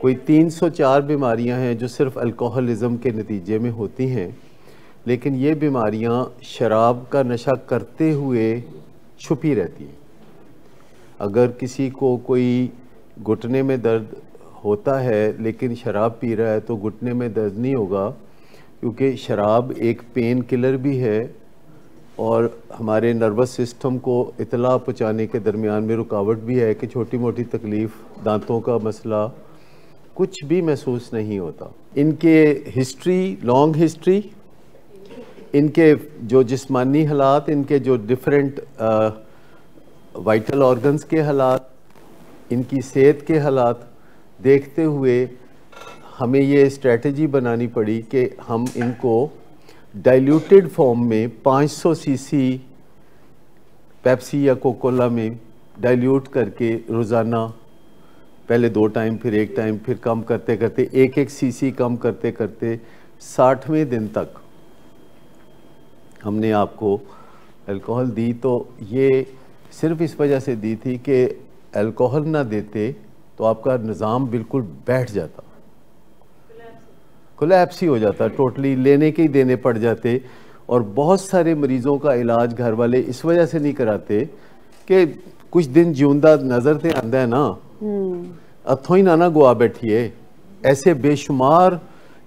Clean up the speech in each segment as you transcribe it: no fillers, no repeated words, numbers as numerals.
कोई 304 बीमारियां हैं जो सिर्फ अल्कोहलिज़म के नतीजे में होती हैं, लेकिन ये बीमारियां शराब का नशा करते हुए छुपी रहती हैं। अगर किसी को कोई घुटने में दर्द होता है लेकिन शराब पी रहा है तो घुटने में दर्द नहीं होगा, क्योंकि शराब एक पेन किलर भी है और हमारे नर्वस सिस्टम को इतला पहुँचाने के दरमियान में रुकावट भी है कि छोटी मोटी तकलीफ़, दांतों का मसला, कुछ भी महसूस नहीं होता। इनके हिस्ट्री, लॉन्ग हिस्ट्री, इनके जो जिस्मानी हालात, इनके जो डिफरेंट वाइटल ऑर्गन्स के हालात, इनकी सेहत के हालात देखते हुए हमें ये स्ट्रेटजी बनानी पड़ी कि हम इनको डाइल्यूटेड फॉर्म में 500 सीसी पेप्सी या कोकोला में डाइल्यूट करके रोज़ाना, पहले 2 टाइम फिर 1 टाइम, फिर कम करते करते 1-1 सीसी कम करते करते 60वें दिन तक हमने आपको अल्कोहल दी। तो ये सिर्फ इस वजह से दी थी कि अल्कोहल ना देते तो आपका निज़ाम बिल्कुल बैठ जाता, कोलैप्स ही हो जाता, टोटली लेने के ही देने पड़ जाते। और बहुत सारे मरीज़ों का इलाज घर वाले इस वजह से नहीं कराते कि कुछ दिन जिंदा नज़र ते आंदा है ना, अथों ही ना गुआ बैठिए। ऐसे बेशुमार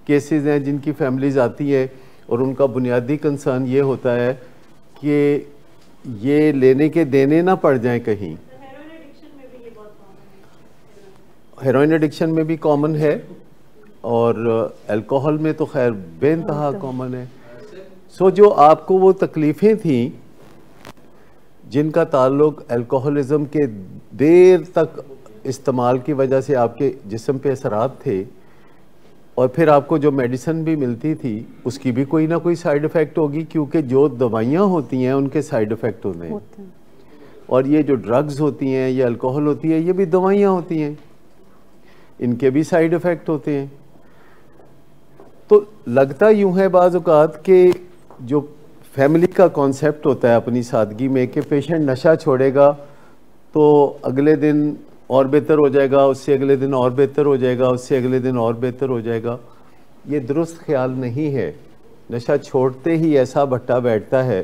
केसेस हैं जिनकी फैमिलीज आती है और उनका बुनियादी कंसर्न ये होता है कि ये लेने के देने ना पड़ जाएं कहीं। हेरोइन एडिक्शन में भी कॉमन है और अल्कोहल में तो खैर बेइंतहा कॉमन है। सो जो आपको वो तकलीफ़ें थी जिनका ताल्लुक अल्कोहलिज़म के देर तक इस्तेमाल की वजह से आपके जिस्म पे असरात थे, और फिर आपको जो मेडिसिन भी मिलती थी उसकी भी कोई ना कोई साइड इफ़ेक्ट होगी, क्योंकि जो दवाइयाँ होती हैं उनके साइड इफ़ेक्ट होते हैं। और ये जो ड्रग्स होती हैं या अल्कोहल होती है, ये भी दवाइयाँ होती हैं, इनके भी साइड इफ़ेक्ट होते हैं। तो लगता यूँ है बाज़ औक़ात कि जो फैमिली का कॉन्सेप्ट होता है अपनी सादगी में कि पेशेंट नशा छोड़ेगा तो अगले दिन और बेहतर हो जाएगा, उससे अगले दिन और बेहतर हो जाएगा, उससे अगले दिन और बेहतर हो जाएगा, ये दुरुस्त ख्याल नहीं है। नशा छोड़ते ही ऐसा भट्टा बैठता है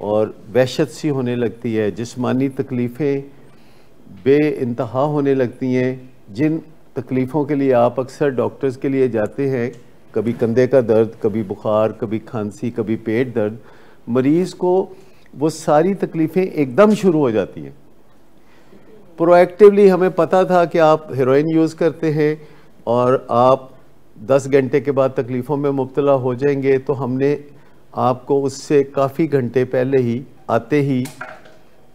और वहशत सी होने लगती है, जिस्मानी तकलीफ़ें बेइंतहा होने लगती हैं। जिन तकलीफ़ों के लिए आप अक्सर डॉक्टर्स के लिए जाते हैं, कभी कंधे का दर्द, कभी बुखार, कभी खांसी, कभी पेट दर्द, मरीज़ को वो सारी तकलीफ़ें एकदम शुरू हो जाती हैं। प्रोएक्टिवली हमें पता था कि आप हेरोइन यूज़ करते हैं और आप 10 घंटे के बाद तकलीफ़ों में मुब्तला हो जाएंगे, तो हमने आपको उससे काफ़ी घंटे पहले ही, आते ही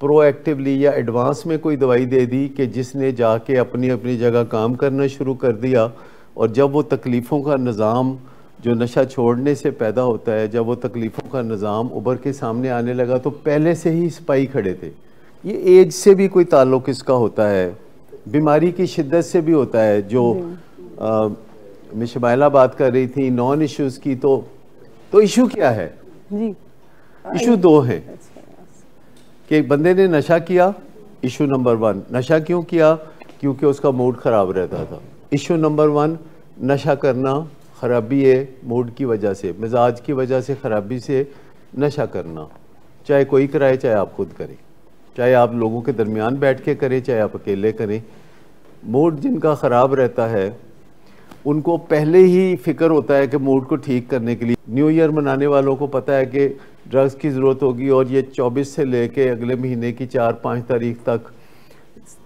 प्रोएक्टिवली या एडवांस में कोई दवाई दे दी कि जिसने जाके अपनी अपनी जगह काम करना शुरू कर दिया। और जब वो तकलीफ़ों का निज़ाम जो नशा छोड़ने से पैदा होता है, जब वो तकलीफ़ों का निज़ाम उभर के सामने आने लगा तो पहले से ही सिपाही खड़े थे। ये एज से भी कोई ताल्लुक़ इसका होता है, बीमारी की शिद्दत से भी होता है। जो मिशमाइला बात कर रही थी नॉन इश्यूज़ की, तो इशू क्या है जी? इशू 2 हैं कि बंदे ने नशा किया, इशू नंबर 1। नशा क्यों किया? क्योंकि उसका मूड ख़राब रहता था। इशू नंबर 1, नशा करना ख़राबी है मूड की वजह से, मिजाज की वजह से, ख़राबी से नशा करना, चाहे कोई कराए चाहे आप खुद करें, चाहे आप लोगों के दरमियान बैठ के करें चाहे आप अकेले करें। मूड जिनका ख़राब रहता है उनको पहले ही फ़िक्र होता है कि मूड को ठीक करने के लिए। न्यू ईयर मनाने वालों को पता है कि ड्रग्स की ज़रूरत होगी और ये 24 से लेके अगले महीने की 4-5 तारीख तक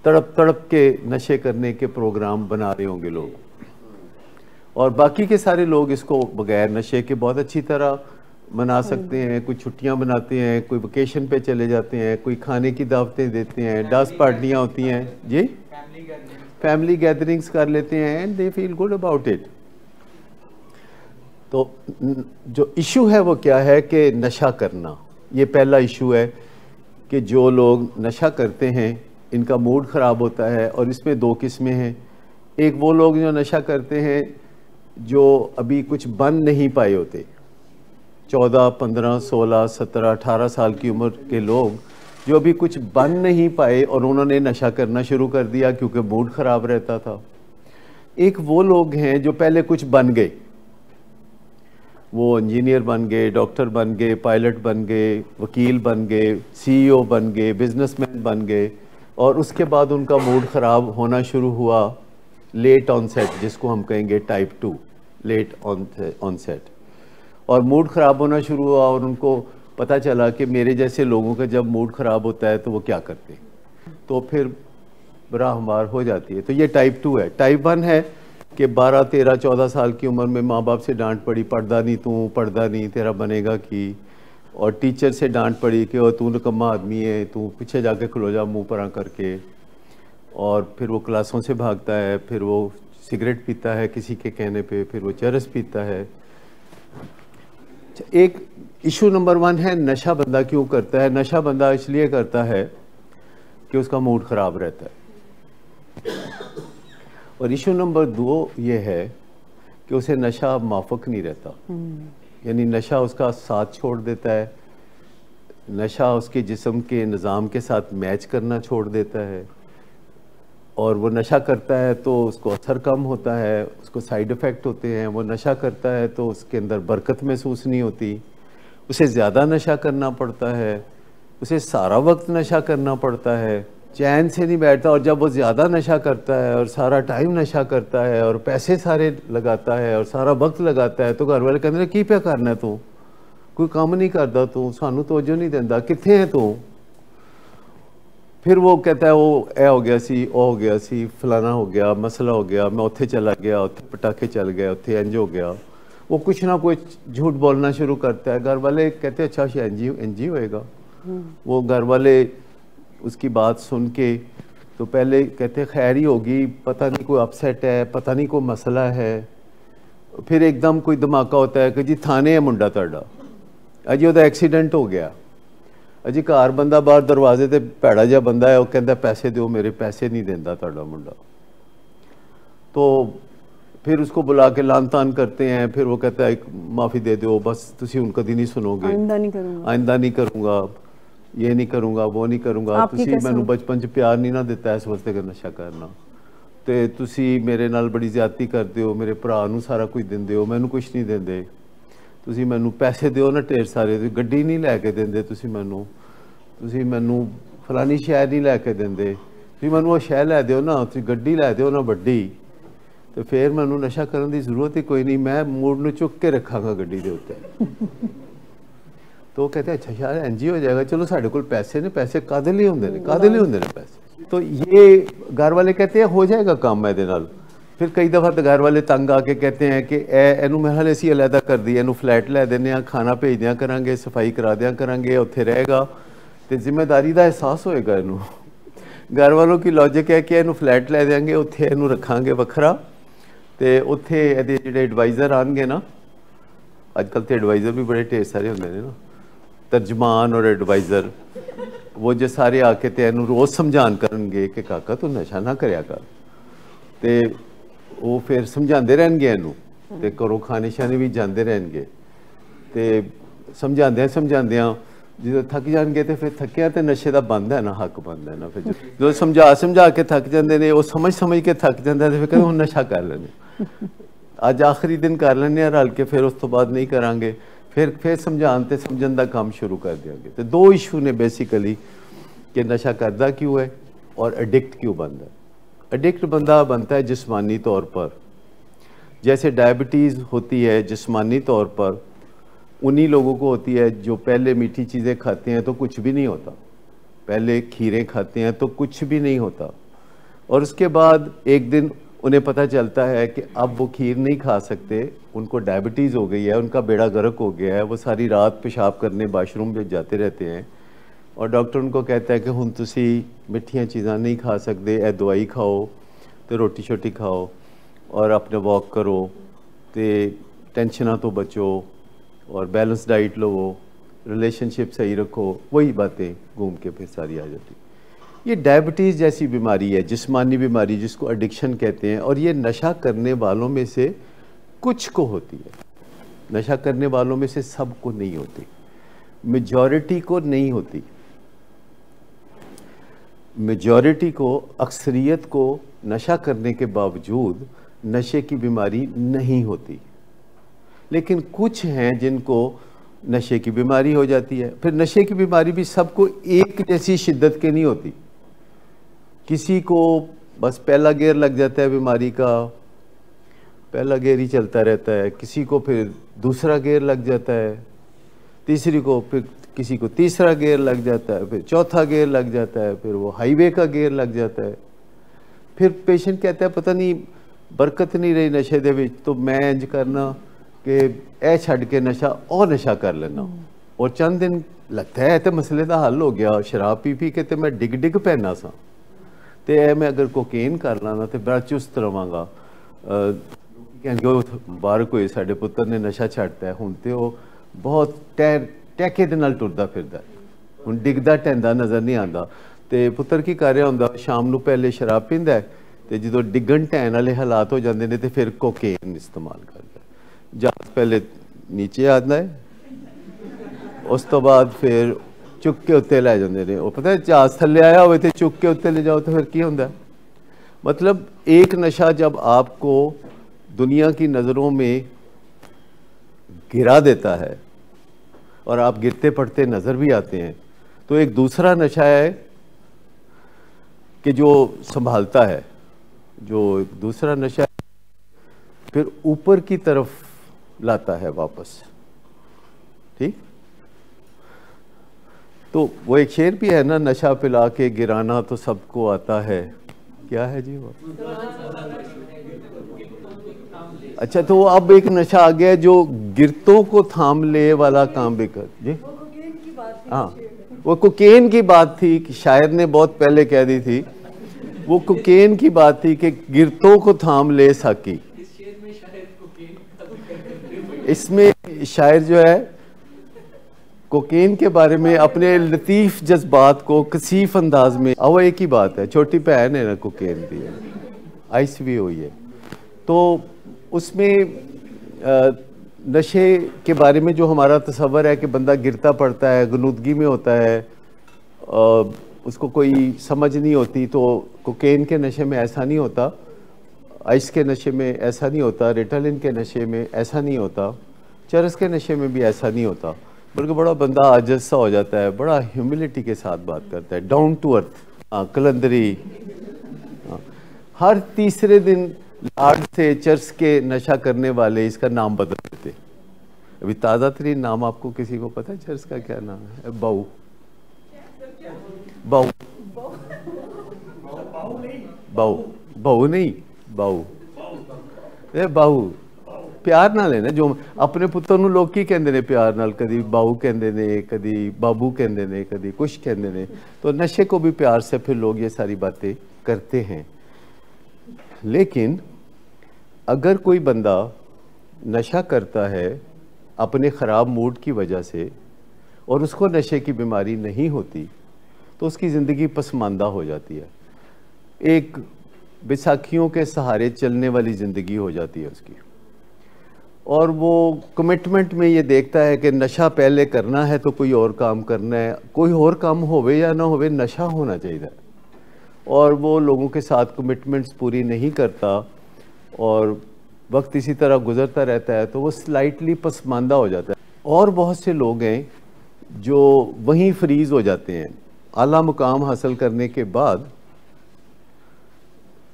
तड़प तड़प के नशे करने के प्रोग्राम बना रहे होंगे लोग। और बाकी के सारे लोग इसको बगैर नशे के बहुत अच्छी तरह मना सकते हैं। कोई छुट्टियां बनाते हैं, कोई वेकेशन पे चले जाते हैं, कोई खाने की दावतें देते हैं, डांस पार्टियां होती हैं जी, फैमिली गैदरिंग्स कर लेते हैं and they feel good about it. तो जो इशू है वो क्या है कि नशा करना, ये पहला इशू है कि जो लोग नशा करते हैं इनका मूड ख़राब होता है। और इसमें 2 किस्में हैं। एक वो लोग जो नशा करते हैं जो अभी कुछ बन नहीं पाए होते, 14, 15, 16, 17, 18 साल की उम्र के लोग जो अभी कुछ बन नहीं पाए और उन्होंने नशा करना शुरू कर दिया क्योंकि मूड ख़राब रहता था। एक वो लोग हैं जो पहले कुछ बन गए, वो इंजीनियर बन गए, डॉक्टर बन गए, पायलट बन गए, वकील बन गए, सीईओ बन गए, बिजनेसमैन बन गए, और उसके बाद उनका मूड ख़राब होना शुरू हुआ, लेट ऑनसेट जिसको हम कहेंगे टाइप 2, लेट ऑनसेट, और मूड ख़राब होना शुरू हुआ और उनको पता चला कि मेरे जैसे लोगों का जब मूड ख़राब होता है तो वो क्या करते हैं, तो फिर राहमार हो जाती है। तो ये टाइप 2 है। टाइप 1 है कि 12, 13, 14 साल की उम्र में माँ बाप से डांट पड़ी, पढ़दा नहीं तू, पढ़दा नहीं, तेरा बनेगा कि, और टीचर से डांट पड़ी कि ओ तू निकम्मा आदमी है, तू पीछे जाके खलो जा मुँह पर करके, और फिर वो क्लासों से भागता है, फिर वो सिगरेट पीता है किसी के कहने पे, फिर वो चरस पीता है। एक इशू नंबर 1 है नशा बंदा क्यों करता है। नशा बंदा इसलिए करता है कि उसका मूड ख़राब रहता है। और इशू नंबर 2 ये है कि उसे नशा माफक नहीं रहता, यानी नशा उसका साथ छोड़ देता है, नशा उसके जिस्म के निज़ाम के साथ मैच करना छोड़ देता है, और वो नशा करता है तो उसको असर कम होता है, उसको साइड इफ़ेक्ट होते हैं। वो नशा करता है तो उसके अंदर बरकत महसूस नहीं होती, उसे ज़्यादा नशा करना पड़ता है, उसे सारा वक्त नशा करना पड़ता है, चैन से नहीं बैठता। और जब वो ज़्यादा नशा करता है और सारा टाइम नशा करता है और पैसे सारे लगाता है और सारा वक्त लगाता है, तो घर वाले कहते हैं की पे करना तू, कोई काम नहीं करता तू, सानू तवज्जो नहीं देता, कित्थे है तू। फिर वो कहता है वो ए हो गया सी, ओ हो गया सी, फलाना हो गया, मसला हो गया, मैं उत्थे चला गया, उत्थे पटाखे चल गए, उत्थे इंज हो गया। वो कुछ ना कुछ झूठ बोलना शुरू करता है। घर वाले कहते हैं अच्छा शायद इंज ही होएगा। वो घर वाले उसकी बात सुन के तो पहले कहते खैर ही होगी, पता नहीं कोई अपसेट है, पता नहीं कोई मसला है। फिर एकदम कोई धमाका होता है कि जी थाने है मुंडा तुहाडा, अजी ਉਹਦਾ एक्सीडेंट हो गया, अजी घर बंदा बाहर दरवाजे ते भैड़ा जिहा बंदा है, वो कहता पैसे दो, मेरे पैसे नहीं देता तुहाडा मुंडा। तो फिर उसको बुला के लान तान करते हैं। फिर वो कहता है माफ़ी दे दो, बस तुसी हुण कदी नहीं सुनोगे, आइंदा नहीं करूँगा, ये नहीं करूँगा, वो नहीं करूँगा, तुसी मैनू बचपन च प्यार नहीं ना दिता इस वास्ते कि नशा करना, ते तुसी मेरे नाल बड़ी ज़्यादती करते हो, मेरे भरा नू सारा कुछ दिंदे हो, मैनू कुछ नहीं देंदे, तुसी मैनू पैसे दो ना ढेर सारे, गड्डी नहीं लैके देंदे, तुसी मैनू फलानी शै नहीं लैके देंदे, तुसी मैनू वो शै लै दो ना, तुसी गड्डी लै दो ना वड्डी, तो फिर मैनू नशा करने की जरूरत ही कोई नहीं, मैं मूड नू चुक के रखांगा गड्डी दे उत्ते। तो कहते अच्छा शायद इंज ही हो जाएगा, चलो साढ़े कोल पैसे ने, पैसे कादे लिए होंदे ने, कादे लिए होंदे ने पैसे। तो ये घर वाले कहते हैं हो जाएगा काम ਇਹਦੇ ਨਾਲ। फिर कई दफ़ा तो घर वाले तंग आके कहते हैं कि ਇਹਨੂੰ मैं हाले असी अलहदा कर दी, ਇਹਨੂੰ फ्लैट लै देने, खाना भेज दिया करांगे, सफाई करा दिया करांगे, उत्थे रहेगा तो जिम्मेदारी का एहसास होएगा ਇਹਨੂੰ। घर वालों की लॉजिक है कि ਇਹਨੂੰ फ्लैट लै देंगे, उत्थे ਇਹਨੂੰ रखांगे वखरा, तो उत्थे ਇਹਦੇ ਜਿਹੜੇ एडवाइज़र आएंगे ना, अजकल तो एडवाइज़र भी बड़े ढेर सारे होंगे ने ना, तर्जमान और एडवाइज़र, वो जो सारे आके तो ਇਹਨੂੰ रोज़ समझान करनगे कि काका तू नशा ना करया कर, तो वो फिर समझाते रहनगे ਇਹਨੂੰ, तो घरों खाने शाने भी जाते रहनगे, तो समझाद्या जो थक जाएंगे तो फिर थकिया तो नशे का बंद है ना, हक बंद है ना। फिर जो समझा के थक जाते हैं, वो समझ के थक जाता है, तो फिर कहते हम नशा कर लेने, अज आखिरी दिन कर लेने रल के, फिर उस तो बाद नहीं करांगे, फिर समझन का काम शुरू कर देंगे। तो दो इशू ने बेसिकली कि नशा करता क्यों है और एडिक्ट क्यों बनता है। एडिक्ट बंदा बनता है जिस्मानी तौर पर, जैसे डायबिटीज़ होती है जिस्मानी तौर पर, उन्हीं लोगों को होती है जो पहले मीठी चीज़ें खाते हैं तो कुछ भी नहीं होता, पहले खीरें खाते हैं तो कुछ भी नहीं होता, और उसके बाद एक दिन उन्हें पता चलता है कि अब वो खीर नहीं खा सकते, उनको डायबिटीज़ हो गई है, उनका बेड़ा गर्क हो गया है, वो सारी रात पेशाब करने वाशरूम में जाते रहते हैं, और डॉक्टर उनको कहता है कि हुण तुसी मिठियां चीज़ां नहीं खा सकते, ए दवाई खाओ, तो रोटी शोटी खाओ और अपने वॉक करो, तो टेंशना तो बचो और बैलेंस डाइट लो, रिलेशनशिप सही रखो, वही बातें घूम के फिर सारी आ जाती। ये डायबिटीज़ जैसी बीमारी है, जिस्मानी बीमारी जिसको एडिक्शन कहते हैं, और ये नशा करने वालों में से कुछ को होती है, नशा करने वालों में से सबको नहीं होती, मेजॉरिटी को नहीं होती। मेजॉरिटी को, अक्सरियत को नशा करने के बावजूद नशे की बीमारी नहीं होती, लेकिन कुछ हैं जिनको नशे की बीमारी हो जाती है। फिर नशे की बीमारी भी सबको एक जैसी शिद्दत के नहीं होती। किसी को बस पहला गेयर लग जाता है बीमारी का, पहला गेयर ही चलता रहता है, किसी को फिर दूसरा गेयर लग जाता है, तीसरी को फिर किसी को तीसरा गेयर लग जाता है, फिर चौथा गेयर लग जाता है, फिर वो हाईवे का गेयर लग जाता है। फिर पेशेंट कहता है पता नहीं बरकत नहीं रही नशे दे विच, तो मैं इंज करना कि ए छड़ के नशा और नशा कर लेना, और चंद दिन लगता है तो मसले का हल हो गया। शराब पी पी के तो मैं डिग डिग पैना सा, तो ए मैं अगर कोकेन कर लाना तो बड़ा चुस्त रवांगा। बाहर कोई साडे पुत्तर ने नशा छड्डता है, हुण तो वो बहुत टैके दे नाल टुरदा फिरदा, हुण डिगदा टैंदा नज़र नहीं आता। तो पुत्तर की कर रहा हुंदा, शाम नूं पहले शराब पींदा है, तो जो डिगन टैन वाले हालात हो जाते हैं तो फिर कोकेन इस्तेमाल करता है। जहाज पहले नीचे आता है, उस तो बाद फिर चुक के उत्ते लै जाते हैं। वो पता है जहाज थले आया हो तो चुक के उत्ते ले जाओ तो फिर की होंदा है। मतलब एक नशा जब आपको दुनिया की नज़रों में गिरा देता है और आप गिरते पड़ते नज़र भी आते हैं, तो एक दूसरा नशा है कि जो संभालता है, जो दूसरा नशा फिर ऊपर की तरफ लाता है वापस। ठीक, तो वो एक शेर भी है ना, नशा पिला के गिराना तो सबको आता है। क्या है जी वो? अच्छा, तो अब एक नशा आ गया जो गिरतों को थाम ले वाला काम भी कर जी। हाँ, वो कोकेन की बात थी कि शायर ने बहुत पहले कह दी थी, वो कोकेन की बात थी कि गिरतों को थाम ले साकी। इसमें शायर जो है कोकेन के बारे में अपने लतीफ़ जज्बात को कसीफ अंदाज में, अब एक ही बात है, छोटी बहन है ना कोकेन की, आइस भी हुई है, तो उसमें नशे के बारे में जो हमारा तस्वर है कि बंदा गिरता पड़ता है, गनुदगी में होता है, उसको कोई समझ नहीं होती, तो कोकेन के नशे में ऐसा नहीं होता, आइस के नशे में ऐसा नहीं होता, रिटालिन के नशे में ऐसा नहीं होता, चरस के नशे में भी ऐसा नहीं होता, बल्कि बड़ा बंदा आजिज़ सा हो जाता है, बड़ा ह्यूमिलिटी के साथ बात करता है, डाउन टू अर्थ, कलंदरी। हर तीसरे दिन लाड से चर्च के नशा करने वाले इसका नाम बदल देते। अभी ताज़ा तरीन नाम आपको किसी को पता है चर्च का क्या नाम है? बाऊ। बाऊ बाऊ बाऊ नहीं, बाऊ बाऊ प्यार ना लेना। जो अपने पुत्तर नूं लोग की कहंदे ने प्यार नाल, कदी बाऊ कहंदे ने, कदी बाबू कहंदे ने, कदी कुछ कहंदे ने, तो नशे को भी प्यार से फिर लोग ये सारी बातें करते हैं। लेकिन अगर कोई बंदा नशा करता है अपने ख़राब मूड की वजह से और उसको नशे की बीमारी नहीं होती, तो उसकी ज़िंदगी पसमानदा हो जाती है, एक बैसाखियों के सहारे चलने वाली ज़िंदगी हो जाती है उसकी, और वो कमिटमेंट में ये देखता है कि नशा पहले करना है तो कोई और काम करना है, कोई और काम होवे या ना होवे नशा होना चाहिए, और वो लोगों के साथ कमिटमेंट्स पूरी नहीं करता और वक्त इसी तरह गुजरता रहता है, तो वो स्लाइटली पसमानदा हो जाता है। और बहुत से लोग हैं जो वहीं फ्रीज़ हो जाते हैं, आला मुकाम हासिल करने के बाद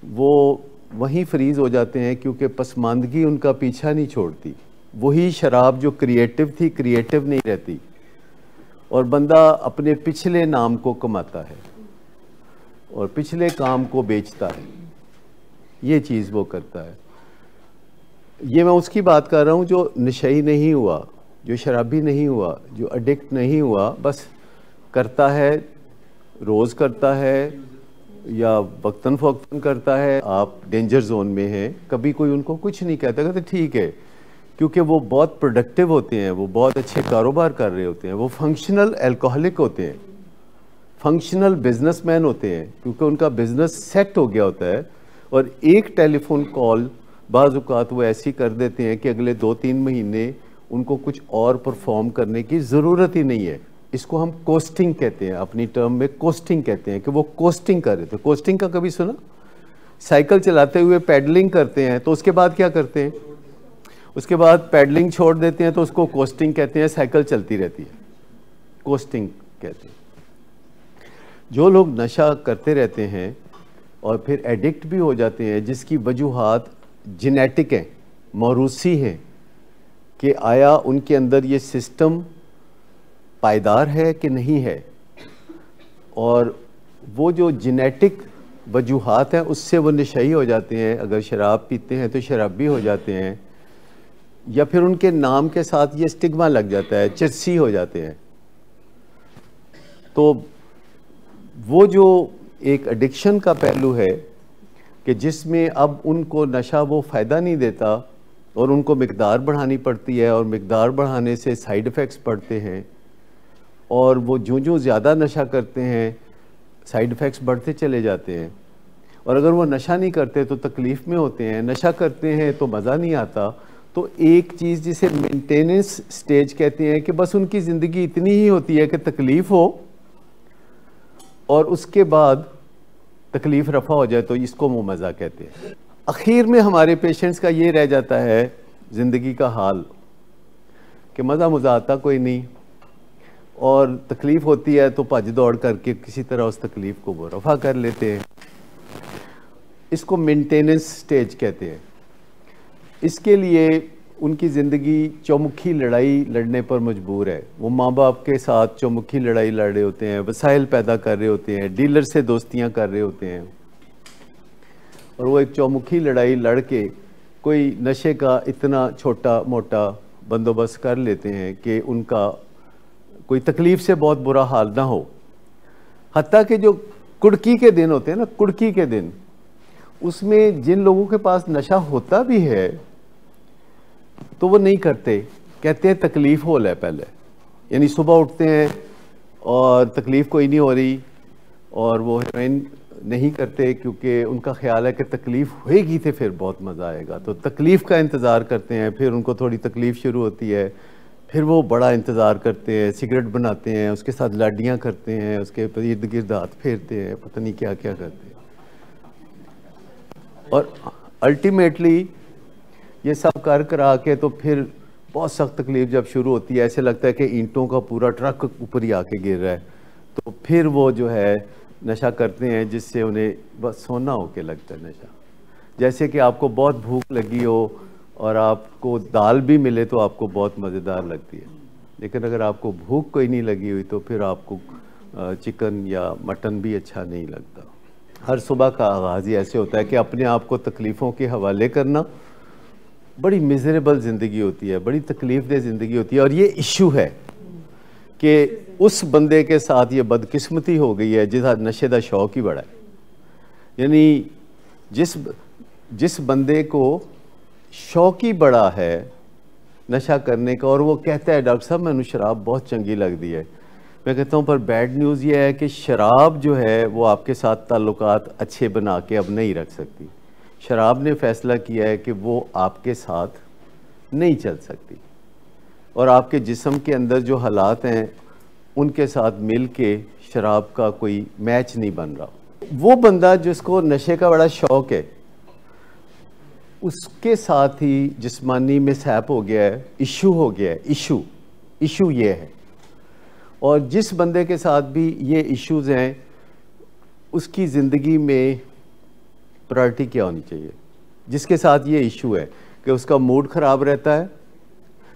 वो वहीं फ्रीज़ हो जाते हैं, क्योंकि पसमानदगी उनका पीछा नहीं छोड़ती। वही शराब जो क्रिएटिव थी, क्रिएटिव नहीं रहती, और बंदा अपने पिछले नाम को कमाता है और पिछले काम को बेचता है, ये चीज़ वो करता है। ये मैं उसकी बात कर रहा हूँ जो नशई नहीं हुआ, जो शराबी नहीं हुआ, जो एडिक्ट नहीं हुआ, बस करता है, रोज़ करता है या वक्तन फ़वक्तन करता है। आप डेंजर जोन में हैं, कभी कोई उनको कुछ नहीं कहता, कहते ठीक है, क्योंकि वो बहुत प्रोडक्टिव होते हैं, वो बहुत अच्छे कारोबार कर रहे होते हैं, वो फंक्शनल अल्कोहलिक होते हैं, फंक्शनल बिजनेसमैन होते हैं, क्योंकि उनका बिजनेस सेट हो गया होता है। और एक टेलीफोन कॉल बाज़ औक़ात वो ऐसी कर देते हैं कि अगले 2-3 महीने उनको कुछ और परफॉर्म करने की ज़रूरत ही नहीं है। इसको हम कोस्टिंग कहते हैं, अपनी टर्म में कोस्टिंग कहते हैं कि वो कोस्टिंग कर रहे थे। कोस्टिंग का कभी सुना? साइकिल चलाते हुए पैडलिंग करते हैं तो उसके बाद क्या करते हैं, उसके बाद पैडलिंग छोड़ देते हैं तो उसको कोस्टिंग कहते हैं, साइकिल चलती रहती है, कोस्टिंग कहते हैं। जो लोग नशा करते रहते हैं और फिर एडिक्ट भी हो जाते हैं, जिसकी वजूहात जेनेटिक हैं, मौरूसी हैं, कि आया उनके अंदर ये सिस्टम पायदार है कि नहीं है, और वो जो जेनेटिक वजूहात हैं उससे वो नशई हो जाते हैं। अगर शराब पीते हैं तो शराबी हो जाते हैं, या फिर उनके नाम के साथ ये स्टिग्मा लग जाता है, चिरसी हो जाते हैं। तो वो जो एक एडिक्शन का पहलू है कि जिसमें अब उनको नशा वो फ़ायदा नहीं देता और उनको मिकदार बढ़ानी पड़ती है, और मिकदार बढ़ाने से साइड इफ़ेक्ट्स पड़ते हैं, और वो जो ज़्यादा नशा करते हैं साइड इफ़ेक्ट्स बढ़ते चले जाते हैं। और अगर वो नशा नहीं करते तो तकलीफ़ में होते हैं, नशा करते हैं तो मज़ा नहीं आता। तो एक चीज़ जिसे मेंटेनेंस स्टेज कहते हैं कि बस उनकी ज़िंदगी इतनी ही होती है कि तकलीफ़ हो और उसके बाद तकलीफ़ रफ़ा हो जाए, तो इसको वो मज़ा कहते हैं। आखिर में हमारे पेशेंट्स का ये रह जाता है ज़िंदगी का हाल कि मज़ा आता कोई नहीं, और तकलीफ़ होती है तो भज दौड़ करके किसी तरह उस तकलीफ़ को वो रफ़ा कर लेते हैं। इसको मेंटेनेंस स्टेज कहते हैं। इसके लिए उनकी ज़िंदगी चौमुखी लड़ाई लड़ने पर मजबूर है। वो माँ बाप के साथ चौमुखी लड़ाई लड़ रहे होते हैं, वसाइल पैदा कर रहे होते हैं, डीलर से दोस्तियाँ कर रहे होते हैं, और वो एक चौमुखी लड़ाई लड़ के कोई नशे का इतना छोटा मोटा बंदोबस्त कर लेते हैं कि उनका कोई तकलीफ़ से बहुत बुरा हाल ना हो। हत्ता कि जो कुड़की के दिन होते हैं ना, कुड़की के दिन, उसमें जिन लोगों के पास नशा होता भी है तो वो नहीं करते, कहते हैं तकलीफ़ हो ले पहले। यानी सुबह उठते हैं और तकलीफ़ कोई नहीं हो रही, और वो हेरोइन नहीं करते क्योंकि उनका ख्याल है कि तकलीफ़ होएगी तो फिर बहुत मज़ा आएगा। तो तकलीफ़ का इंतज़ार करते हैं, फिर उनको थोड़ी तकलीफ़ शुरू होती है, फिर वो बड़ा इंतज़ार करते हैं, सिगरेट बनाते हैं, उसके साथ लाडियाँ करते हैं, उसके इर्द गिर्द हाथ फेरते हैं, पता नहीं क्या क्या करते हैं, और अल्टीमेटली ये सब कर करा के तो फिर बहुत सख्त तकलीफ़ जब शुरू होती है, ऐसे लगता है कि ईंटों का पूरा ट्रक ऊपर ही आके गिर रहा है। तो फिर वो जो है नशा करते हैं, जिससे उन्हें बस सोना होके लगता है नशा। जैसे कि आपको बहुत भूख लगी हो और आपको दाल भी मिले तो आपको बहुत मज़ेदार लगती है, लेकिन अगर आपको भूख कोई नहीं लगी हुई तो फिर आपको चिकन या मटन भी अच्छा नहीं लगता। हर सुबह का आगाज़ ही ऐसे होता है कि अपने आप को तकलीफ़ों के हवाले करना। बड़ी मिज़रेबल ज़िंदगी होती है, बड़ी तकलीफ़देह ज़िंदगी होती है, और ये इशू है कि उस बंदे के साथ ये बदकिस्मती हो गई है जिसका नशे का शौक ही बड़ा है। यानी जिस बंदे को शौक ही बड़ा है नशा करने का, और वो कहता है डॉक्टर साहब मैंने शराब बहुत चंगी लगती है, मैं कहता हूँ पर बैड न्यूज़ ये है कि शराब जो है वो आपके साथ ताल्लुकात अच्छे बना के अब नहीं रख सकती। शराब ने फ़ैसला किया है कि वो आपके साथ नहीं चल सकती, और आपके जिस्म के अंदर जो हालात हैं उनके साथ मिल के शराब का कोई मैच नहीं बन रहा। वो बंदा जिसको नशे का बड़ा शौक़ है, उसके साथ ही जिस्मानी मिसहैप हो गया है, इशू हो गया है। इशू ये है, और जिस बंदे के साथ भी ये इश्यूज़ हैं उसकी ज़िंदगी में प्रायोरिटी क्या होनी चाहिए? जिसके साथ ये इशू है कि उसका मूड ख़राब रहता है,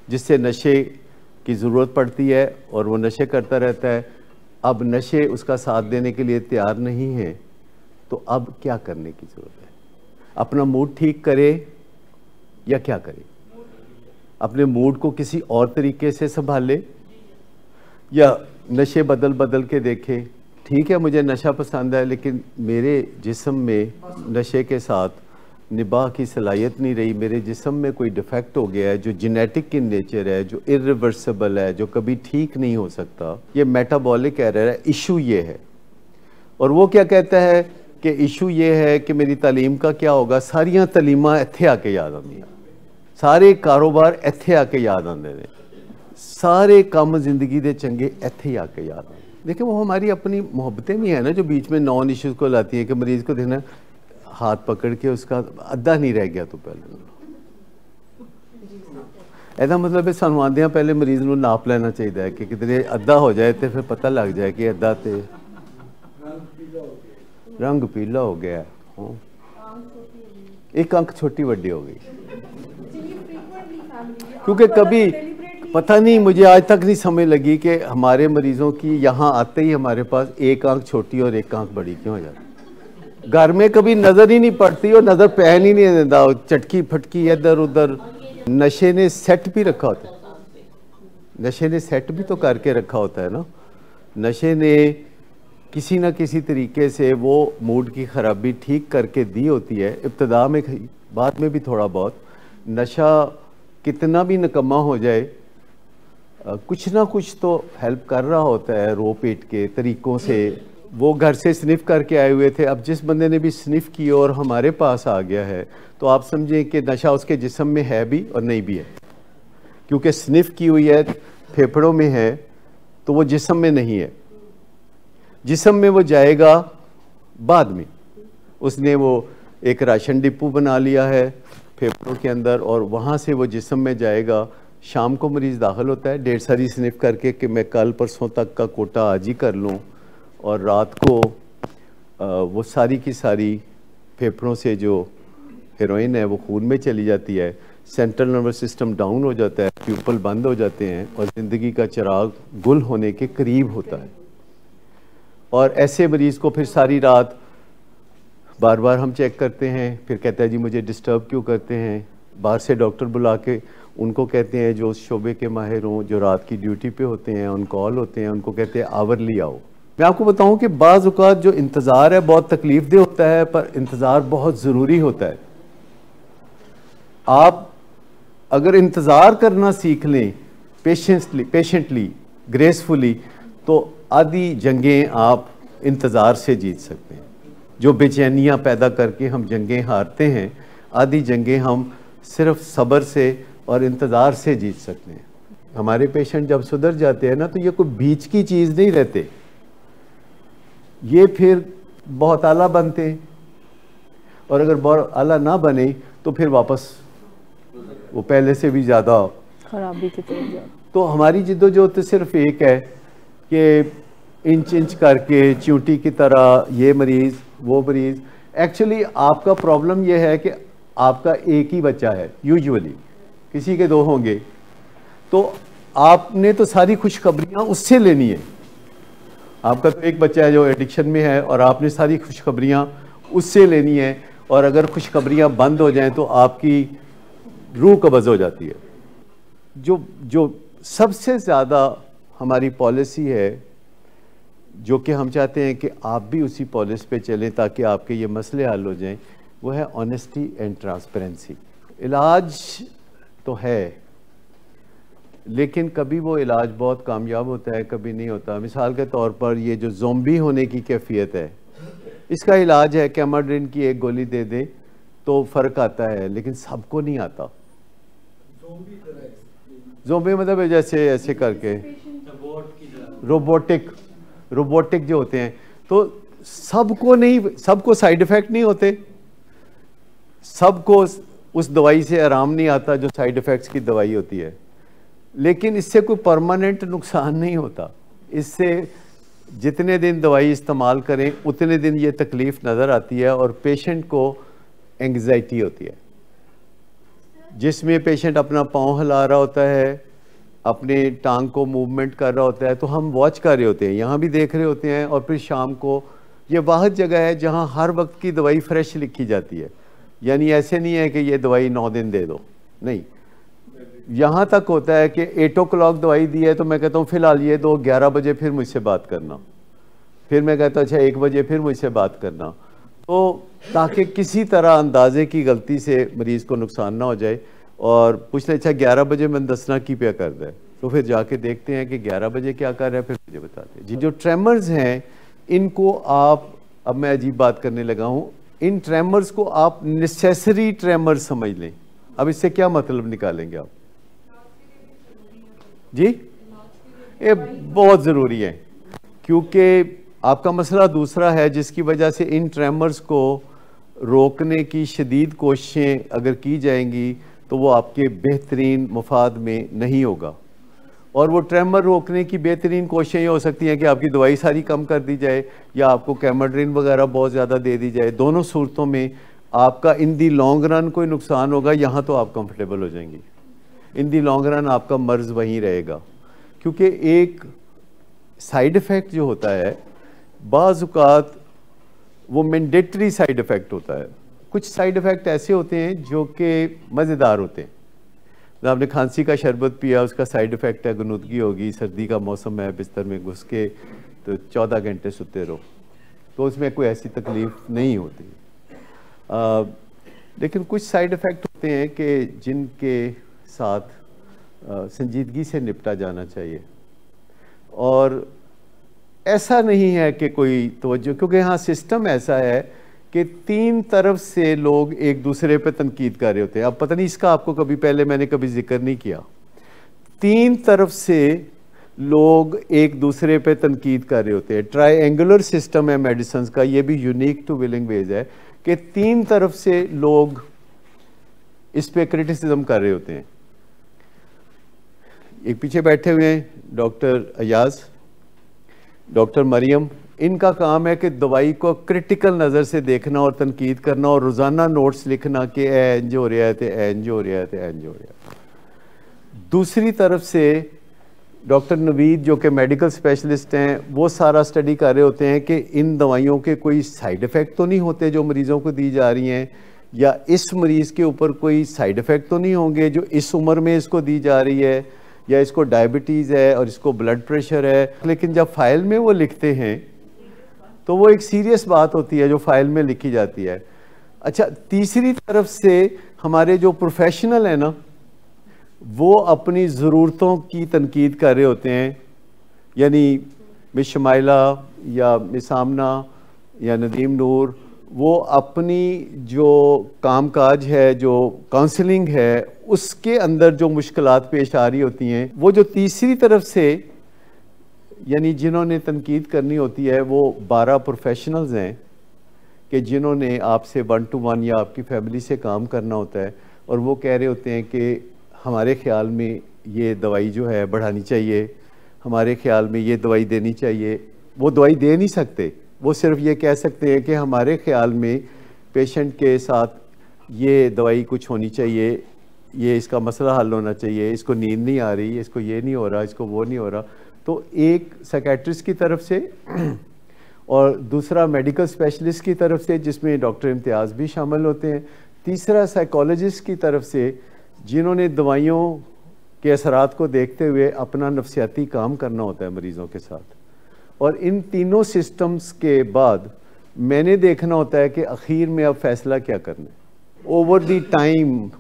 जिससे नशे की ज़रूरत पड़ती है और वो नशे करता रहता है, अब नशे उसका साथ देने के लिए तैयार नहीं है, तो अब क्या करने की ज़रूरत है? अपना मूड ठीक करे या क्या करे? अपने मूड को किसी और तरीके से संभाले या नशे बदल बदल के देखे? ठीक है मुझे नशा पसंद है, लेकिन मेरे जिस्म में नशे के साथ निबाह की सलाहियत नहीं रही, मेरे जिस्म में कोई डिफेक्ट हो गया है जो जेनेटिक इन नेचर है, जो इरिवर्सिबल है, जो कभी ठीक नहीं हो सकता। ये मेटाबॉलिक एरर है, इशू ये है। और वो क्या कहता है कि इशू ये है कि मेरी तालीम का क्या होगा? सारियां तालीमां इत्थे आके याद आंदियां, सारे कारोबार इत्थे आके याद आंदे ने, सारे काम जिंदगी दे चंगे इत्थे आके याद आंदे। देखिए वो हमारी अपनी मोहब्बतें भी हैं ना जो बीच में नॉन इश्यूज़ को लाती हैं कि मरीज़ को देखना हाथ पकड़ के उसका अद्धा नहीं रह गया तो पहले ਇਹਦਾ ਮਤਲਬ ਹੈ ਸਾਨੂੰ ਆਉਂਦਿਆਂ ਪਹਿਲੇ ਮਰੀਜ਼ ਨੂੰ ਨਾਪ ਲੈਣਾ ਚਾਹੀਦਾ ਹੈ ਕਿ ਕਿਤੇ ਅੱਧਾ ਹੋ ਜਾਏ ਤੇ ਫਿਰ ਪਤਾ ਲੱਗ ਜਾਏ ਕਿ ਅੱਧਾ ਤੇ रंग पीला हो गया, एक आंख छोटी बड़ी हो गई। क्योंकि कभी पता नहीं, मुझे आज तक नहीं समझ लगी कि हमारे मरीजों की यहाँ आते ही हमारे पास एक आंख छोटी और एक आंख बड़ी क्यों हो जाती। घर में कभी नज़र ही नहीं पड़ती और नज़र पहन ही नहीं देता, चटकी फटकी इधर उधर। नशे ने सेट भी रखा होता है, नशे ने सेट भी तो करके रखा होता है ना। नशे ने किसी न किसी तरीके से वो मूड की ख़राबी ठीक करके दी होती है, इब्तदा में, बाद में भी थोड़ा बहुत। नशा कितना भी निकम्मा हो जाए, कुछ ना कुछ तो हेल्प कर रहा होता है रो पेट के तरीक़ों से। वो घर से स्निफ़ करके आए हुए थे, अब जिस बंदे ने भी स्निफ़ की और हमारे पास आ गया है तो आप समझें कि नशा उसके जिस्म में है भी और नहीं भी है। क्योंकि स्निफ़ की हुई है, फेफड़ों में है, तो वो जिस्म में नहीं है। जिस्म में वो जाएगा बाद में। उसने वो एक राशन डिपो बना लिया है फेफड़ों के अंदर और वहाँ से वो जिस्म में जाएगा। शाम को मरीज़ दाखिल होता है ढेर सारी स्निफ़ करके कि मैं कल परसों तक का कोटा आज ही कर लूँ, और रात को वो सारी की सारी फेफड़ों से जो हेरोइन है वो खून में चली जाती है, सेंट्रल नर्वस सिस्टम डाउन हो जाता है, प्यूपल बंद हो जाते हैं और ज़िंदगी का चिराग गुल होने के करीब होता है। और ऐसे मरीज़ को फिर सारी रात बार बार हम चेक करते हैं, फिर कहता है जी मुझे डिस्टर्ब क्यों करते हैं। बाहर से डॉक्टर बुला के उनको कहते हैं जो उस शोबे के माहिर हों, जो रात की ड्यूटी पे होते हैं, ऑन कॉल होते हैं, उनको कहते हैं आवरली आओ। मैं आपको बताऊं कि बाज़ औक़ात जो इंतज़ार है बहुत तकलीफ़ दे होता है, पर इंतज़ार बहुत ज़रूरी होता है। आप अगर इंतज़ार करना सीख लें पेशेंटली ग्रेसफुली, तो आधी जंगें आप इंतज़ार से जीत सकते हैं। जो बेचैनियाँ पैदा करके हम जंगें हारते हैं, आधी जंगें हम सिर्फ सब्र से और इंतज़ार से जीत सकते हैं। हमारे पेशेंट जब सुधर जाते हैं ना, तो ये कोई बीच की चीज़ नहीं रहते, ये फिर बहुत आला बनते हैं, और अगर बहुत आला ना बने तो फिर वापस वो पहले से भी ज़्यादा खराबी की तरफ। तो हमारी जिद्दोजहद तो सिर्फ एक है कि इंच इंच करके चींटी की तरह ये मरीज़ वो मरीज़। एक्चुअली आपका प्रॉब्लम ये है कि आपका एक ही बच्चा है, यूजुअली किसी के दो होंगे, तो आपने तो सारी खुशखबरियाँ उससे लेनी है। आपका तो एक बच्चा है जो एडिक्शन में है और आपने सारी खुशखबरियाँ उससे लेनी है, और अगर खुशखबरियाँ बंद हो जाएं तो आपकी रूह कब्ज़ हो जाती है। जो सबसे ज़्यादा हमारी पॉलिसी है, जो कि हम चाहते हैं कि आप भी उसी पॉलिसी पे चलें ताकि आपके ये मसले हल हो जाएं, वो है ऑनेस्टी एंड ट्रांसपेरेंसी। इलाज तो है, लेकिन कभी वो इलाज बहुत कामयाब होता है, कभी नहीं होता। मिसाल के तौर पर ये जो ज़ोंबी होने की कैफियत है, इसका इलाज है कि कैमाड्रिन की एक गोली दे दें तो फ़र्क आता है, लेकिन सबको नहीं आता। ज़ोंबी मतलब जैसे ऐसे करके रोबोटिक जो होते हैं, तो सबको नहीं, सबको साइड इफ़ेक्ट नहीं होते, सबको उस दवाई से आराम नहीं आता जो साइड इफ़ेक्ट्स की दवाई होती है, लेकिन इससे कोई परमानेंट नुकसान नहीं होता। इससे जितने दिन दवाई इस्तेमाल करें उतने दिन ये तकलीफ़ नज़र आती है और पेशेंट को एंग्जाइटी होती है, जिसमें पेशेंट अपना पाँव हिला रहा होता है, अपने टांग को मूवमेंट कर रहा होता है, तो हम वॉच कर रहे होते हैं, यहाँ भी देख रहे होते हैं। और फिर शाम को ये वाहिद जगह है जहाँ हर वक्त की दवाई फ्रेश लिखी जाती है, यानी ऐसे नहीं है कि ये दवाई 9 दिन दे दो, नहीं। यहाँ तक होता है कि 8 o'clock दवाई दी है तो मैं कहता हूँ फ़िलहाल ये दो, 11 बजे फिर मुझसे बात करना, फिर मैं कहता हूँ अच्छा 1 बजे फिर मुझसे बात करना, तो ताकि किसी तरह अंदाजे की गलती से मरीज़ को नुकसान ना हो जाए। और पूछ ले अच्छा 11 बजे मैंने दसना की पे कर दे, तो फिर जाके देखते हैं कि 11 बजे क्या कर रहे हैं, फिर मुझे बताते हैं। जी, जो ट्रेमर्स हैं इनको आप, अब मैं अजीब बात करने लगा हूँ, इन ट्रेमर्स को आप नेसेसरी ट्रेमर्स समझ लें। अब इससे क्या मतलब निकालेंगे आप? जी, ये बहुत ज़रूरी है, क्योंकि आपका मसला दूसरा है जिसकी वजह से इन ट्रेमर्स को रोकने की शदीद कोशिशें अगर की जाएंगी तो वो आपके बेहतरीन मुफाद में नहीं होगा। और वो ट्रेमर रोकने की बेहतरीन कोशिशें ये हो सकती हैं कि आपकी दवाई सारी कम कर दी जाए या आपको कैमोड्रिन वगैरह बहुत ज़्यादा दे दी जाए। दोनों सूरतों में आपका इन दी लॉन्ग रन कोई नुकसान होगा, यहाँ तो आप कंफर्टेबल हो जाएंगी। इन दी लॉन्ग रन आपका मर्ज़ वहीं रहेगा, क्योंकि एक साइड इफ़ेक्ट जो होता है बाज़ औक़ात वो मैंडेटरी साइड इफ़ेक्ट होता है। कुछ साइड इफ़ेक्ट ऐसे होते हैं जो कि मज़ेदार होते हैं। आपने खांसी का शरबत पिया, उसका साइड इफ़ेक्ट है गनुदगी होगी, सर्दी का मौसम है, बिस्तर में घुस के तो 14 घंटे सोते रहो, तो उसमें कोई ऐसी तकलीफ़ नहीं होती। लेकिन कुछ साइड इफ़ेक्ट होते हैं कि जिनके साथ संजीदगी से निपटा जाना चाहिए। और ऐसा नहीं है कि कोई तवज्जो, क्योंकि यहाँ सिस्टम ऐसा है कि 3 तरफ से लोग एक दूसरे पे तनकीद कर रहे होते हैं। अब पता नहीं इसका आपको कभी पहले मैंने कभी जिक्र नहीं किया। 3 तरफ से लोग एक दूसरे पे तनकीद कर रहे होते हैं। ट्रायंगुलर सिस्टम है मेडिसिन का, ये भी यूनिक टू विलिंग वेज है कि 3 तरफ से लोग इस पे क्रिटिसिज्म कर रहे होते हैं। एक पीछे बैठे हुए हैं डॉक्टर अयाज, डॉक्टर मरियम, इनका काम है कि दवाई को क्रिटिकल नज़र से देखना और तनकीद करना और रोज़ाना नोट्स लिखना कि इंज हो रहा है तो इंज हो रहा है तो इंज हो रहा है। दूसरी तरफ से डॉक्टर नवीद जो कि मेडिकल स्पेशलिस्ट हैं, वो सारा स्टडी कर रहे होते हैं कि इन दवाइयों के कोई साइड इफ़ेक्ट तो नहीं होते जो मरीज़ों को दी जा रही हैं, या इस मरीज़ के ऊपर कोई साइड इफ़ेक्ट तो नहीं होंगे जो इस उम्र में इसको दी जा रही है, या इसको डायबिटीज़ है और इसको ब्लड प्रेशर है। लेकिन जब फाइल में वो लिखते हैं तो वो एक सीरियस बात होती है जो फाइल में लिखी जाती है। अच्छा, तीसरी तरफ से हमारे जो प्रोफेशनल हैं ना, वो अपनी ज़रूरतों की तनकीद कर रहे होते हैं। यानी मिस शमाइला या मिस आमना या नदीम नूर, वो अपनी जो कामकाज है, जो काउंसलिंग है, उसके अंदर जो मुश्किलात पेश आ रही होती हैं, वो जो तीसरी तरफ से यानी जिन्होंने तनकीद करनी होती है, वो 12 प्रोफेशनल्स हैं कि जिन्होंने आपसे 1 to 1 या आपकी फैमिली से काम करना होता है, और वो कह रहे होते हैं कि हमारे ख्याल में ये दवाई जो है बढ़ानी चाहिए, हमारे ख्याल में ये दवाई देनी चाहिए। वो दवाई दे नहीं सकते, वो सिर्फ ये कह सकते हैं कि हमारे ख्याल में पेशेंट के साथ ये दवाई कुछ होनी चाहिए, ये इसका मसला हल होना चाहिए, इसको नींद नहीं आ रही, इसको ये नहीं हो रहा, इसको वो नहीं हो रहा। तो एक साइकेट्रिस्ट की तरफ से और दूसरा मेडिकल स्पेशलिस्ट की तरफ से, जिसमें डॉक्टर इम्तियाज़ भी शामिल होते हैं, तीसरा साइकोलॉजिस्ट की तरफ से जिन्होंने दवाइयों के असरात को देखते हुए अपना नफ्सियाती काम करना होता है मरीज़ों के साथ। और इन तीनों सिस्टम्स के बाद मैंने देखना होता है कि आखिर में अब फैसला क्या करना है। Over the time,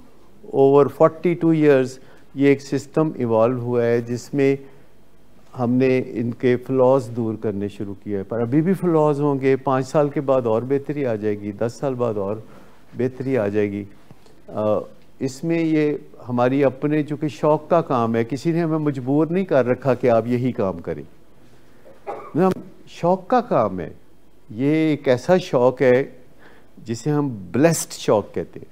over 42 years ये एक सिस्टम इवॉल्व हुआ है जिसमें हमने इनके फ्लॉज दूर करने शुरू किए हैं, पर अभी भी फ्लॉज होंगे। 5 साल के बाद और बेहतरी आ जाएगी, 10 साल बाद और बेहतरी आ जाएगी। इसमें ये हमारी अपने चूँकि शौक़ का काम है, किसी ने हमें मजबूर नहीं कर रखा कि आप यही काम करें, हम शौक़ का काम है। ये एक ऐसा शौक़ है जिसे हम ब्लेस्ड शौक़ कहते हैं।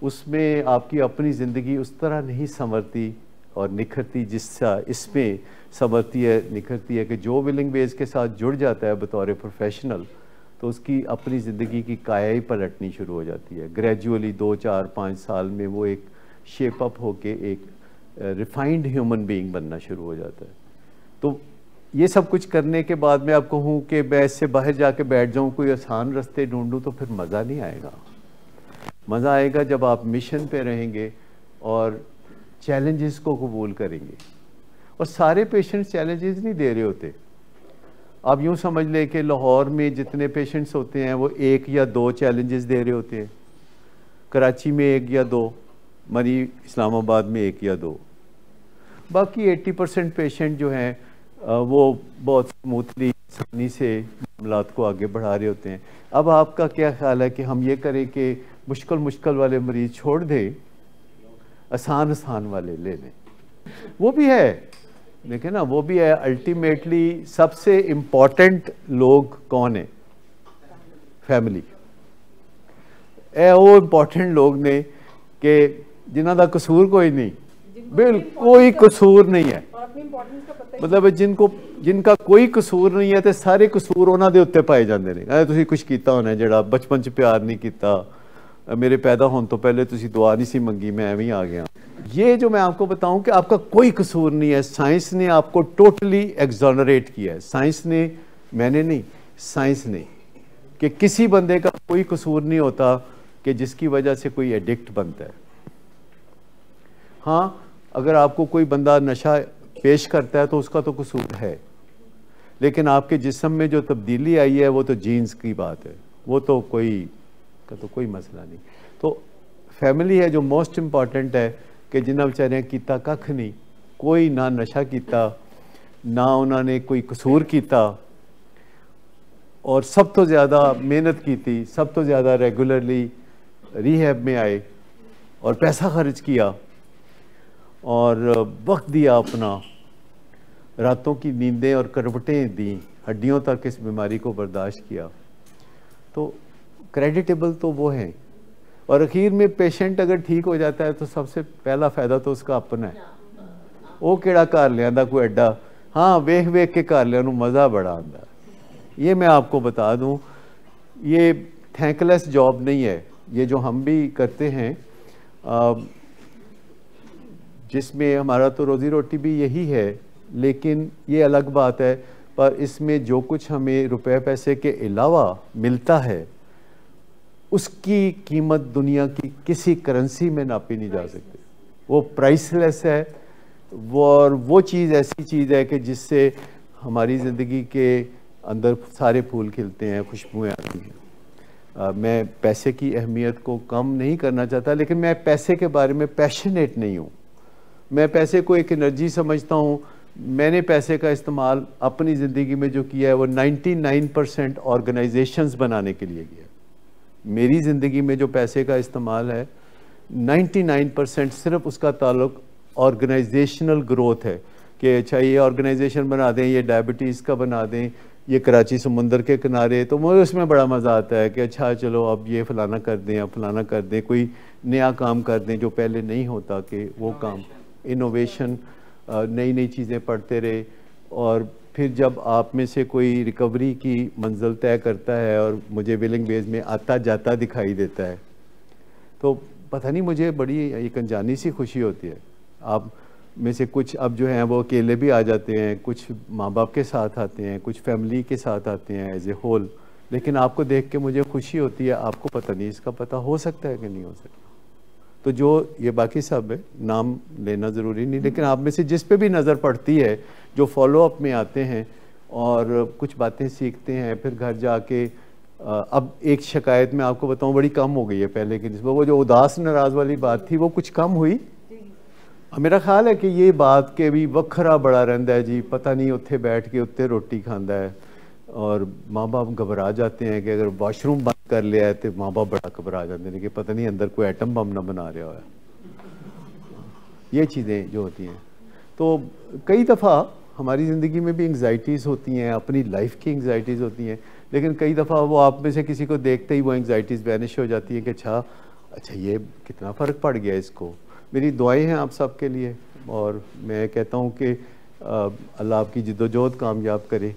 उसमें आपकी अपनी ज़िंदगी उस तरह नहीं संवरती और निखरती जिससा इसमें संवरती है, निखरती है, कि जो विलिंग वेज के साथ जुड़ जाता है बतौर प्रोफेशनल, तो उसकी अपनी ज़िंदगी की काया ही पलटनी शुरू हो जाती है। ग्रेजुअली 2, 4, 5 साल में वो एक शेप अप होके एक रिफाइंड ह्यूमन बीइंग बनना शुरू हो जाता है। तो ये सब कुछ करने के बाद मैं आप कहूँ कि मैं इससे बाहर जाके बैठ जाऊँ, कोई आसान रास्ते ढूंढूँ, तो फिर मज़ा नहीं आएगा। मज़ा आएगा जब आप मिशन पे रहेंगे और चैलेंजेस को कबूल करेंगे। और सारे पेशेंट्स चैलेंजेस नहीं दे रहे होते। आप यूँ समझ लें कि लाहौर में जितने पेशेंट्स होते हैं वो 1 या 2 चैलेंजेस दे रहे होते हैं, कराची में 1 या 2, मरी इस्लामाबाद में 1 या 2। बाकी 80% पेशेंट जो हैं वो बहुत स्मूथली, आसानी से मामलात को आगे बढ़ा रहे होते हैं। अब आपका क्या ख्याल है कि हम ये करें कि मुश्किल वाले मरीज़ छोड़ दें, आसान वाले ले लें? वो भी है, देखें ना, वो भी है। अल्टीमेटली सबसे इम्पॉर्टेंट लोग कौन है? फैमिली। ਇਹ ਉਹ ਇੰਪॉर्टेंट लोग ने कि जिन्हों का कसूर कोई नहीं, बिल्कुल कोई कसूर नहीं है, मतलब जिनका कोई कसूर नहीं है तो सारे कसूर उन्हों के उत्ते पाए जाते हैं। तुसीं कुछ किया होना जिहड़ा बचपन च प्यार नहीं किया, मेरे पैदा होने तो पहले तुसीं दुआ नहीं सी मंगी, मैं एवं आ गया। ये जो मैं आपको बताऊं कि आपका कोई कसूर नहीं है, साइंस ने आपको टोटली एक्सोनरेट किया है। साइंस ने, मैंने नहीं, साइंस ने, कि किसी बंदे का कोई कसूर नहीं होता कि जिसकी वजह से कोई एडिक्ट बनता है। हाँ, अगर आपको कोई बंदा नशा पेश करता है तो उसका तो कसूर है, लेकिन आपके जिस्म में जो तब्दीली आई है वो तो जीन्स की बात है, वो तो कोई मसला नहीं। तो फैमिली है जो मोस्ट इंपॉर्टेंट है कि जिन्हें बेचारे किया कख नहीं, कोई ना नशा किया ना उन्होंने कोई कसूर किया, और सब तो ज़्यादा मेहनत की थी, सब तो ज़्यादा रेगुलरली रिहैब में आए और पैसा खर्च किया और वक्त दिया अपना, रातों की नींदें और करवटें दी, हड्डियों तक इस बीमारी को बर्दाश्त किया। तो क्रेडिटेबल तो वो हैं, और आखिर में पेशेंट अगर ठीक हो जाता है तो सबसे पहला फ़ायदा तो उसका अपना है। वो केड़ा घर लिया कोई एडा, हाँ वेख वेख के घर लिया मज़ा बड़ा आता। ये मैं आपको बता दूं, ये थैंकलेस जॉब नहीं है, ये जो हम भी करते हैं जिसमें हमारा तो रोज़ी रोटी भी यही है, लेकिन ये अलग बात है। पर इसमें जो कुछ हमें रुपए पैसे के अलावा मिलता है उसकी कीमत दुनिया की किसी करेंसी में नापी नहीं जा सकती। वो प्राइसलेस है, और वो चीज़ ऐसी चीज़ है कि जिससे हमारी ज़िंदगी के अंदर सारे फूल खिलते हैं, खुशबुएँ आती हैं। मैं पैसे की अहमियत को कम नहीं करना चाहता, लेकिन मैं पैसे के बारे में पैशनेट नहीं हूँ। मैं पैसे को एक एनर्जी समझता हूँ। मैंने पैसे का इस्तेमाल अपनी ज़िंदगी में जो किया है वो 99% ऑर्गेनाइजेशंस बनाने के लिए किया। मेरी ज़िंदगी में जो पैसे का इस्तेमाल है 99% सिर्फ उसका ताल्लुक ऑर्गेनाइजेशनल ग्रोथ है कि अच्छा ये ऑर्गेनाइजेशन बना दें, ये डायबिटीज़ का बना दें, ये कराची समुंदर के किनारे, तो मुझे उसमें बड़ा मज़ा आता है कि अच्छा चलो अब ये फलाना कर दें, अब फलाना कर दें, कोई नया काम कर दें जो पहले नहीं होता, कि वो काम इनोवेशन, नई नई चीज़ें पढ़ते रहे। और फिर जब आप में से कोई रिकवरी की मंजिल तय करता है और मुझे विलिंग वेज में आता जाता दिखाई देता है, तो पता नहीं मुझे बड़ी एक अनजानी सी खुशी होती है। आप में से कुछ अब जो हैं वो अकेले भी आ जाते हैं, कुछ माँ बाप के साथ आते हैं, कुछ फैमिली के साथ आते हैं एज ए होल, लेकिन आपको देख के मुझे खुशी होती है। आपको पता नहीं, इसका पता हो सकता है कि नहीं हो सकता। तो जो ये बाकी सब है, नाम लेना ज़रूरी नहीं, लेकिन आप में से जिस पे भी नज़र पड़ती है, जो फॉलोअप में आते हैं और कुछ बातें सीखते हैं, फिर घर जाके अब एक शिकायत मैं आपको बताऊं बड़ी कम हो गई है पहले की निस्बत। वो जो उदास नाराज़ वाली बात थी वो कुछ कम हुई। मेरा ख्याल है कि ये बात के भी वखरा बड़ा रहिंदा है जी, पता नहीं उत्थे बैठ के उत्ते रोटी खांदा है, और माँ बाप घबरा जाते हैं कि अगर वाशरूम बंद कर लिया है तो माँ बाप बड़ा घबरा जाते हैं कि पता नहीं अंदर कोई एटम बम ना बना रहा है। ये चीज़ें जो होती हैं, तो कई दफ़ा हमारी ज़िंदगी में भी एंग्जाइटीज़ होती हैं, अपनी लाइफ की एंग्जाइटीज़ होती हैं, लेकिन कई दफ़ा वो आप में से किसी को देखते ही वो एंग्जाइटीज़ वैनिश हो जाती हैं कि अच्छा ये कितना फ़र्क पड़ गया इसको। मेरी दुआएं हैं आप सब के लिए, और मैं कहता हूँ कि अल्लाह आपकी जिद्दोजहद कामयाब करे।